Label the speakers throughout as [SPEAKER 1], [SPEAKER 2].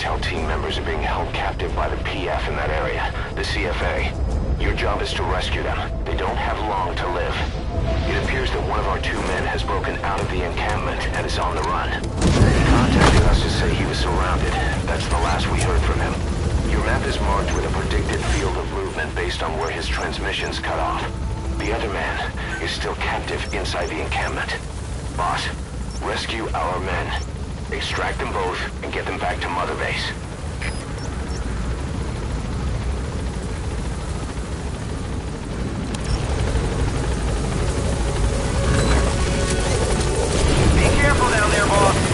[SPEAKER 1] intel team members are being held captive by the PF in that area, the CFA. Your job is to rescue them. They don't have long to live. It appears that one of our 2 men has broken out of the encampment and is on the run. He contacted us to say he was surrounded. That's the last we heard from him. Your map is marked with a predicted field of movement based on where his transmissions cut off. The other man is still captive inside the encampment. Boss, rescue our men. Extract them both and get them back to Mother Base.
[SPEAKER 2] Be careful down there, boss.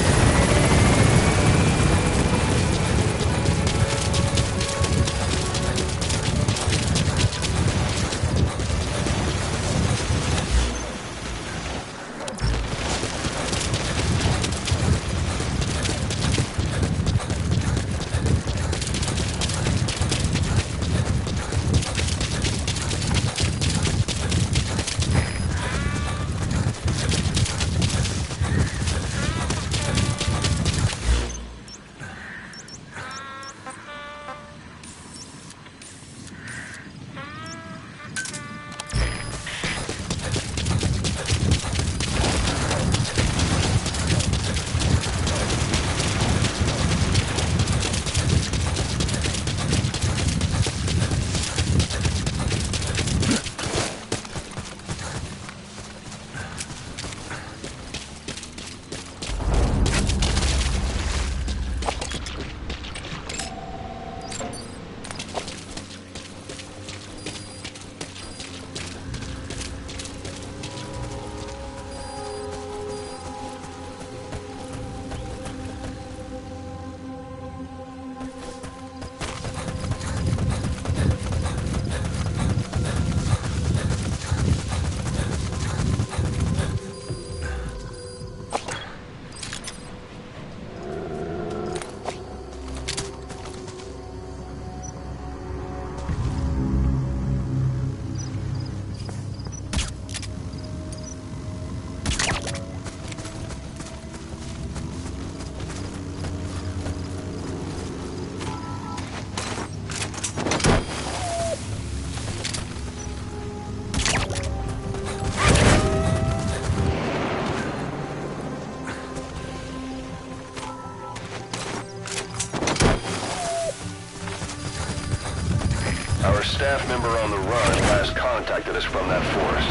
[SPEAKER 1] Our staff member on the run last contacted us from that forest.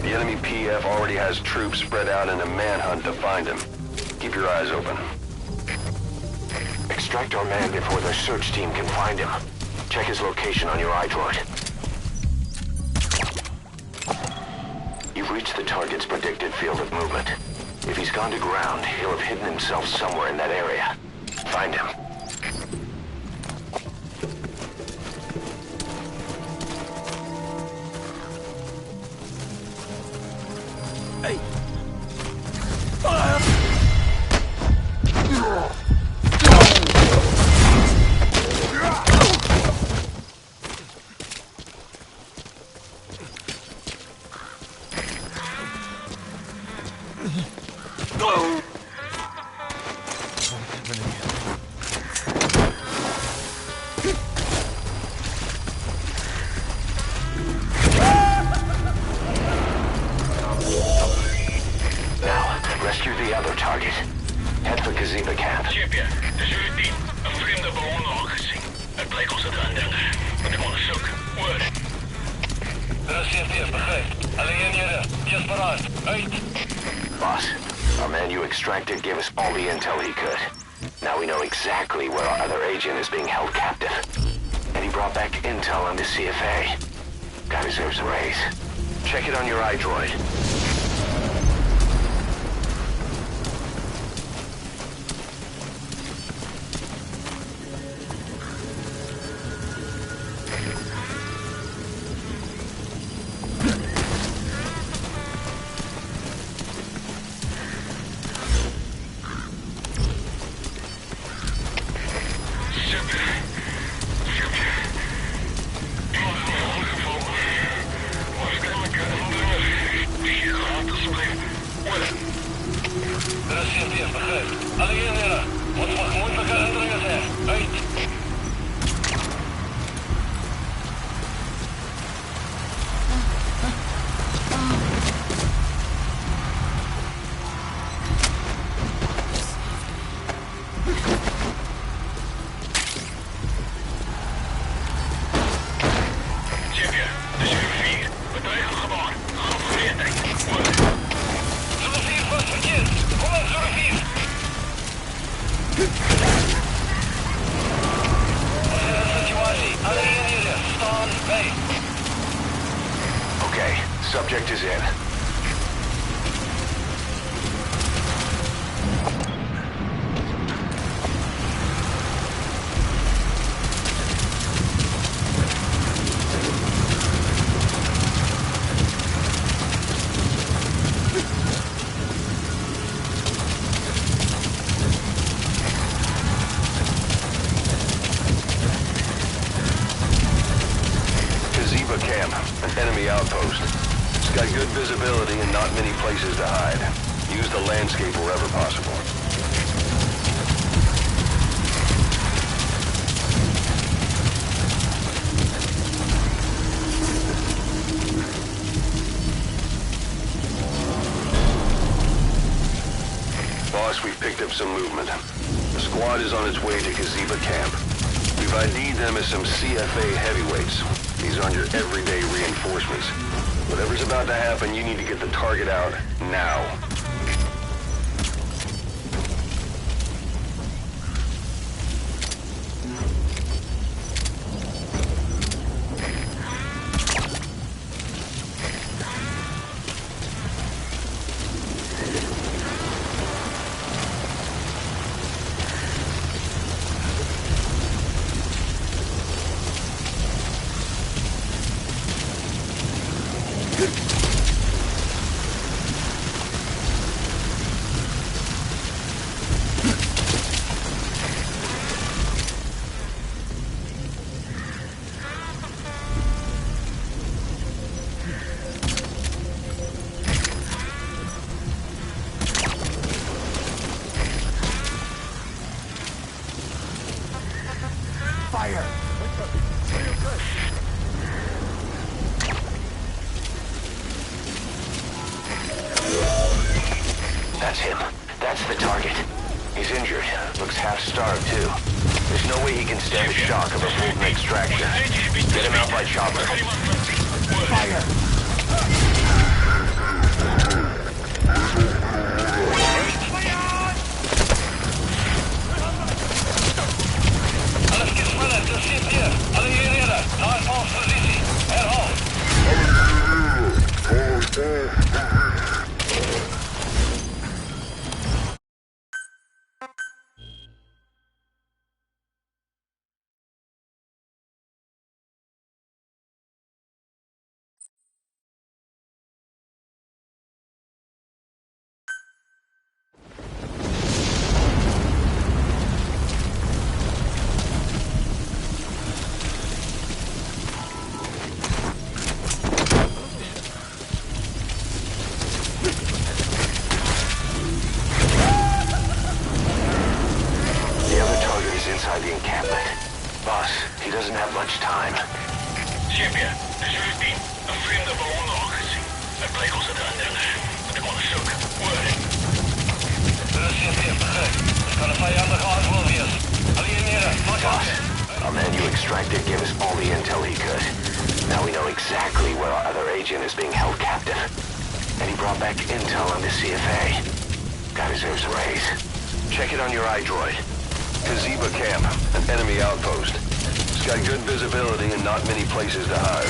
[SPEAKER 1] The enemy PF already has troops spread out in a manhunt to find him. Keep your eyes open. Extract our man before the search team can find him. Check his location on your iDroid. You've reached the target's predicted field of movement. If he's gone to ground, he'll have hidden himself somewhere in that area. Find him.
[SPEAKER 3] Chipje, de Zuid-10. Een vreemde ballon ook gezien. Het bleek ons het aandelen. Maar ik kon zoeken. Word.
[SPEAKER 4] CFTF, begrijp. Alleen hier. Just vooruit. Uit.
[SPEAKER 1] Boss, our man you extracted gave us all the intel he could. Now we know exactly where our other agent is being held captive. And he brought back intel on the CFA. Guy deserves a raise. Check it on your iDroid.
[SPEAKER 4] CFTF, begrijp. Alleen hier. Wat mag moeilijke indringers zijn.
[SPEAKER 1] Okay, subject is in. Kaziba Camp, an enemy outpost. It's got good visibility and not many places to hide. Use the landscape wherever possible. Boss, we've picked up some movement. The squad is on its way to Kaziba Camp. We've ID'd them as some CFA heavyweights. These aren't your everyday reinforcements. Whatever's about to happen, you need to get the target out now. That's him. That's the target. He's injured. Looks half-starved, too. There's no way he can stand the shock of a Fulton extraction. Get him out by chopper. Fire!
[SPEAKER 4] Alles gespannt, das sind wir. Alle Geräte, neuen Position. Heraus!
[SPEAKER 1] The encampment. Boss, he doesn't have much time.
[SPEAKER 3] Champion, er zullen zien een vreemde bewoner al gezien. Het bleek ons het anderen. We kunnen zoeken. Worden.
[SPEAKER 4] Dat is hier begrijp. Het kan een vijandige aanval wees. Alieneren, pak
[SPEAKER 1] Boss, our man you extracted gave us all the intel he could. Now we know exactly where our other agent is being held captive. And he brought back intel on the CFA. Guy deserves a raise. Check it on your iDroid. Kaziba Camp, an enemy outpost. It's got good visibility and not many places to hide.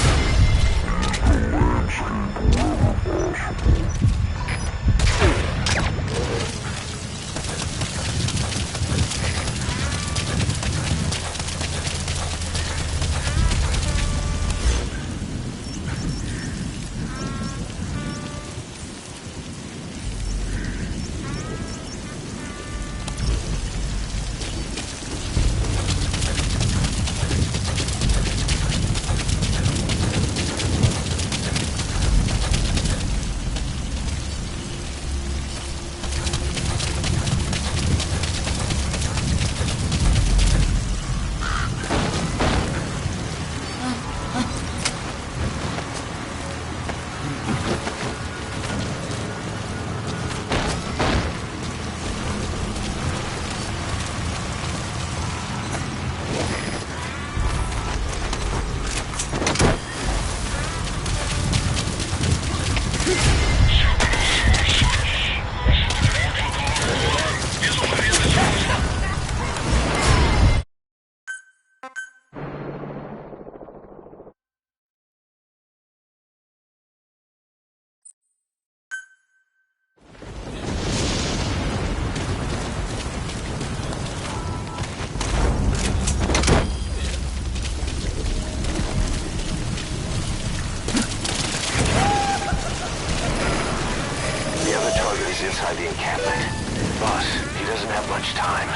[SPEAKER 1] much time.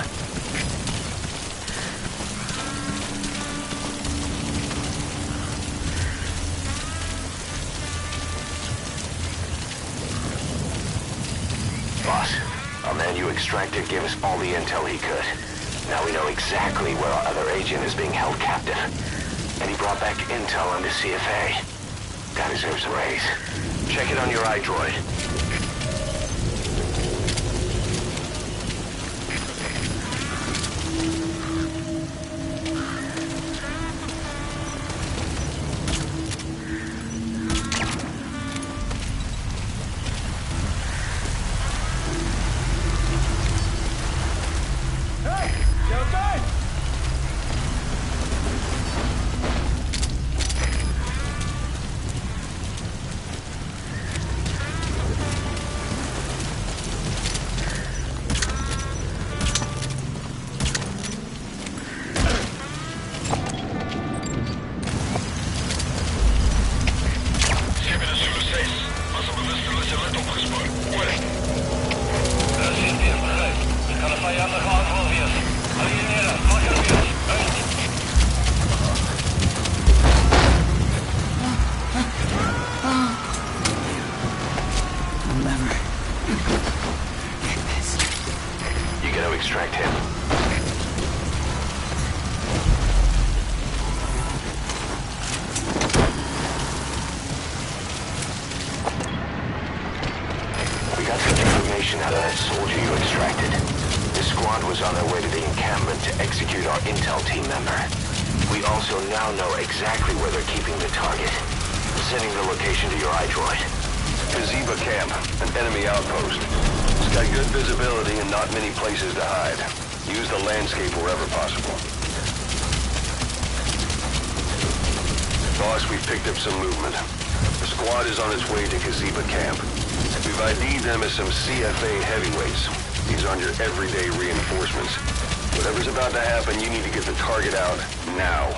[SPEAKER 1] Boss, our man you extracted gave us all the intel he could. Now we know exactly where our other agent is being held captive. And he brought back intel on the CFA. That deserves a raise. Check it on your iDroid. Extract him. We got some information out of that soldier you extracted. The squad was on their way to the encampment to execute our intel team member. We also now know exactly where they're keeping the target. Sending the location to your iDroid.
[SPEAKER 5] Kaziba camp, an enemy outpost. It's got good visibility and not many places to hide. Use the landscape wherever possible. Boss, we've picked up some movement. The squad is on its way to Kaziba camp. We've ID'd them as some CFA heavyweights. These aren't your everyday reinforcements. Whatever's about to happen, you need to get the target out now.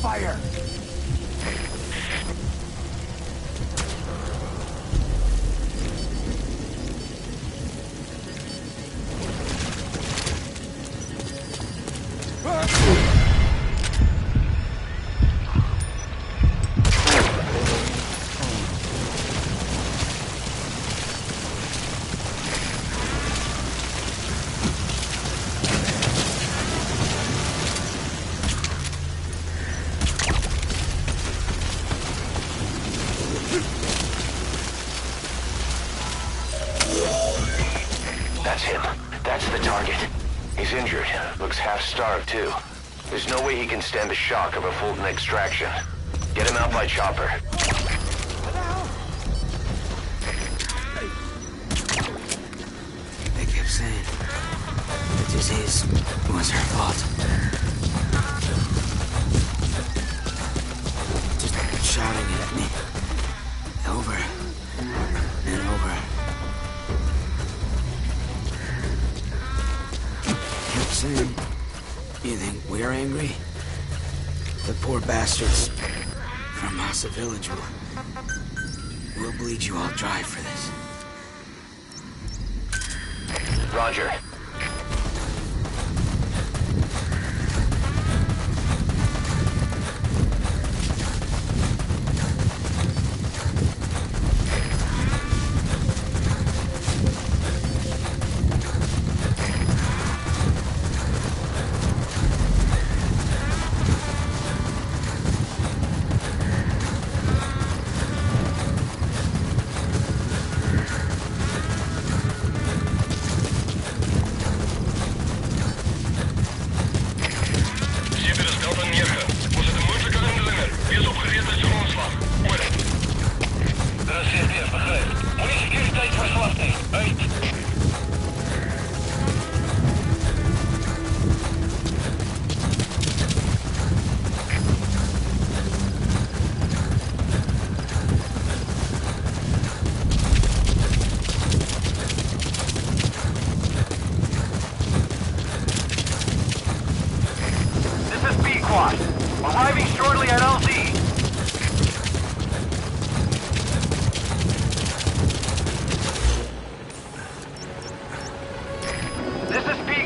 [SPEAKER 2] Fire!
[SPEAKER 1] That's him. That's the target. He's injured. Looks half-starved, too. There's no way he can stand the shock of a Fulton extraction. Get him out by chopper.
[SPEAKER 6] They kept saying the disease was her fault. Just shouting it at me. Over and over. Kept saying, you think we're angry? The poor bastards from Massa Village will bleed you all dry for this.
[SPEAKER 1] Roger.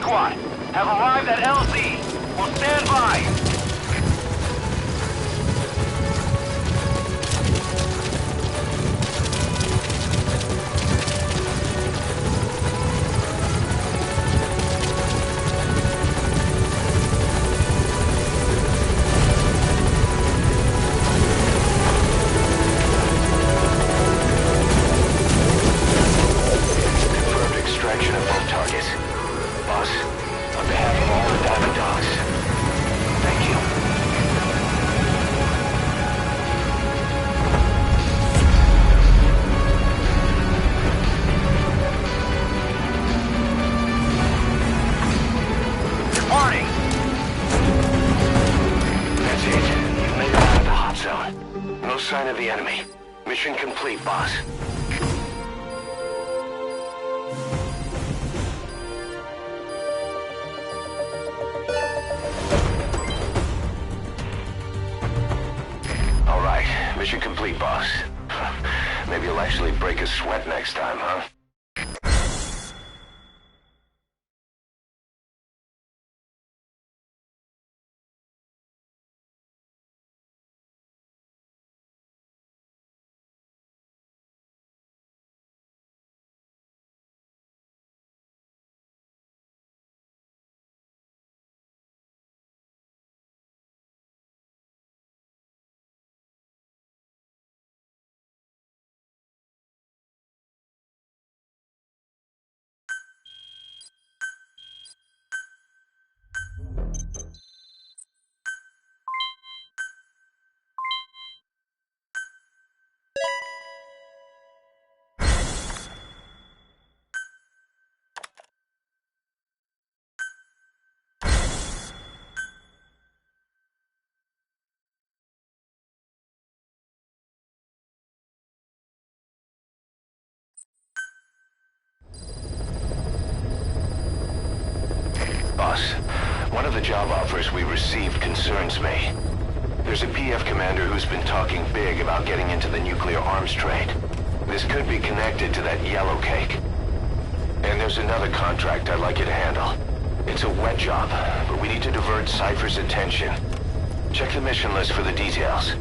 [SPEAKER 2] squad have arrived at LZ. Will stand by.
[SPEAKER 1] Sign of the enemy. Mission complete, boss. All right, mission complete, boss. Maybe you'll actually break a sweat next time, huh? Boss, one of the job offers we received concerns me. There's a PF commander who's been talking big about getting into the nuclear arms trade. This could be connected to that yellow cake. And there's another contract I'd like you to handle. It's a wet job, but we need to divert Cypher's attention. Check the mission list for the details.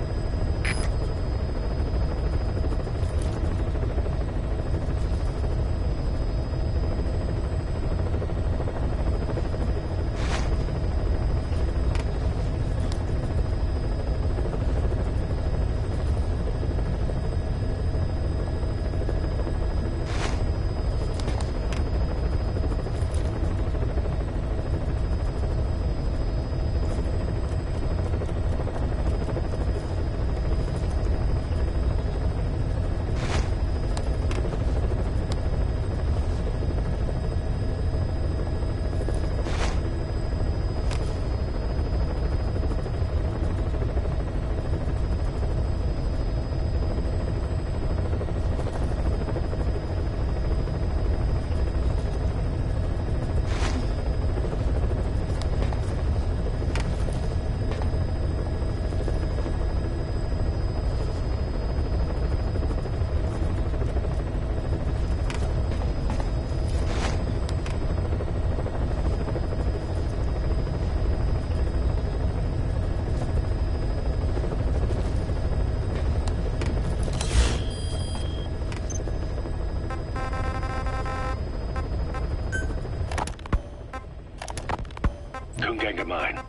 [SPEAKER 3] Kungenga Mine.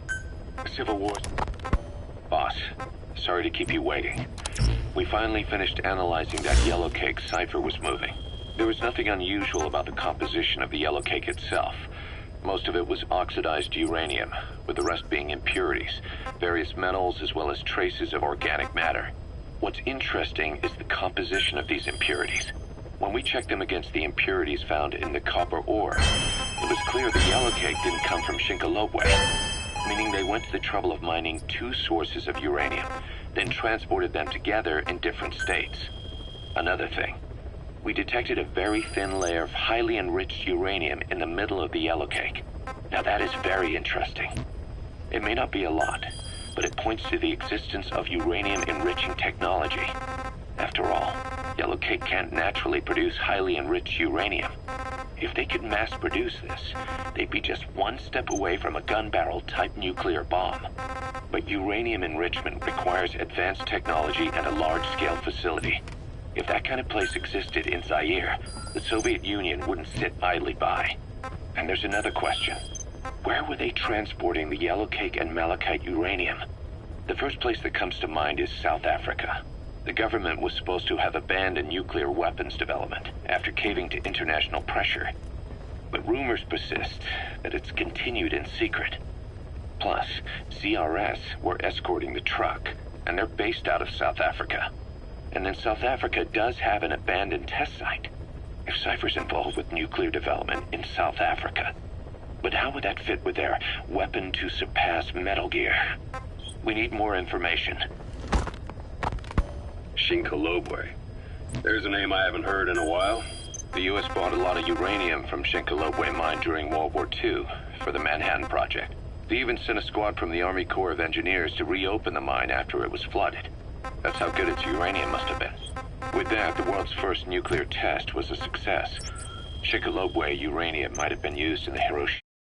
[SPEAKER 3] Civil War. Boss, sorry to keep you waiting. We finally finished analyzing that yellow cake Cypher was moving. There was nothing unusual about the composition of the yellow cake itself. Most of it was oxidized uranium, with the rest being impurities, various metals as well as traces of organic matter. What's interesting is the composition of these impurities. When we checked them against the impurities found in the copper ore, it was clear the yellow cake didn't come from Shinkolobwe, meaning they went to the trouble of mining two sources of uranium, then transported them together in different states. Another thing, we detected a very thin layer of highly enriched uranium in the middle of the yellow cake. Now that is very interesting. It may not be a lot, but it points to the existence of uranium-enriching technology. After all, yellow cake can't naturally produce highly enriched uranium. If they could mass produce this, they'd be just one step away from a gun barrel type nuclear bomb. But uranium enrichment requires advanced technology and a large-scale facility. If that kind of place existed in Zaire, the Soviet Union wouldn't sit idly by. And there's another question. Where were they transporting the yellowcake and malachite uranium? The first place that comes to mind is South Africa. The government was supposed to have abandoned nuclear weapons development after caving to international pressure. But rumors persist that it's continued in secret. Plus, CRS were escorting the truck, and they're based out of South Africa. And then South Africa does have an abandoned test site. If Cypher's involved with nuclear development in South Africa. But how would that fit with their weapon to surpass Metal Gear? We need more information.
[SPEAKER 5] Shinkolobwe. There's a name I haven't heard in a while.
[SPEAKER 3] The U.S. bought a lot of uranium from Shinkolobwe mine during World War II for the Manhattan Project. They even sent a squad from the Army Corps of Engineers to reopen the mine after it was flooded. That's how good its uranium must have been. With that, the world's first nuclear test was a success. Shinkolobwe uranium might have been used in the Hiroshima